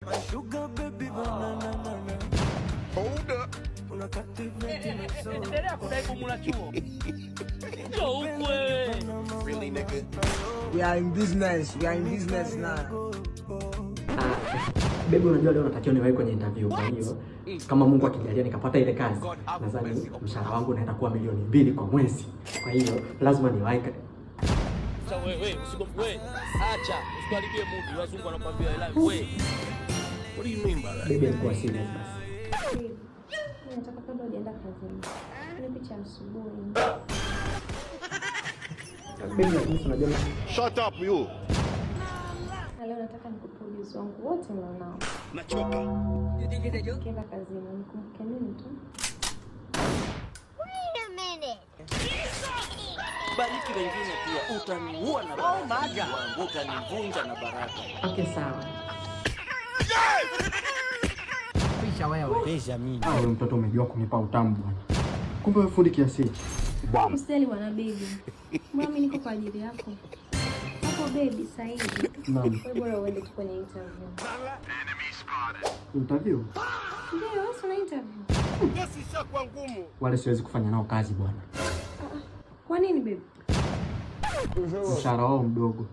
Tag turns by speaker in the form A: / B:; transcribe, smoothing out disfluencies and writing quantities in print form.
A: Hold up. Really, nigga?
B: We are in business. We are in business now.
C: Baby, unajua leo natakiwa niwahi kwenye interview. Kwa hiyo kama Mungu akijalia nikapata ile kazi, nadhani mshahara wangu unaenda kuwa milioni 2 kwa mwezi. Kwa hiyo lazima niwahi.
D: Wewe acha usikaribie mudi, wazungu wanakuambia live. Wewe what do you mean by that?
C: Baby, alikuwa serious basi.
E: Nataka kabla hujaenda kazini ni picha asubuhi.
C: Baby, unajua
A: Shut up, you.
E: Leo nataka nikuproduce wangu wote nao.
A: Nachoka.
E: Kila kazini nikumbuke nini tu.
F: Wait a minute.
D: Bariki wengine pia utaniua na baraka. Oh my God. Utanivunja na baraka.
C: okay, sawa.
B: Pisha wewe. Pisha mimi.
C: Wewe mtoto umejua kunipa utamu bwana. Kumbe wewe fundi kiasi hichi.
E: Usijali bwana baby. Mimi niko kwa ajili yako. Hapo baby sasa hivi.
C: Naam.
E: Wewe bora uende tu kwenye interview.
C: Interview?
E: Ndio, wewe una interview.
A: Kesi ishakuwa ngumu.
C: Wale siwezi kufanya nao kazi bwana.
E: Kwa nini baby?
C: Mshahara wao mdogo.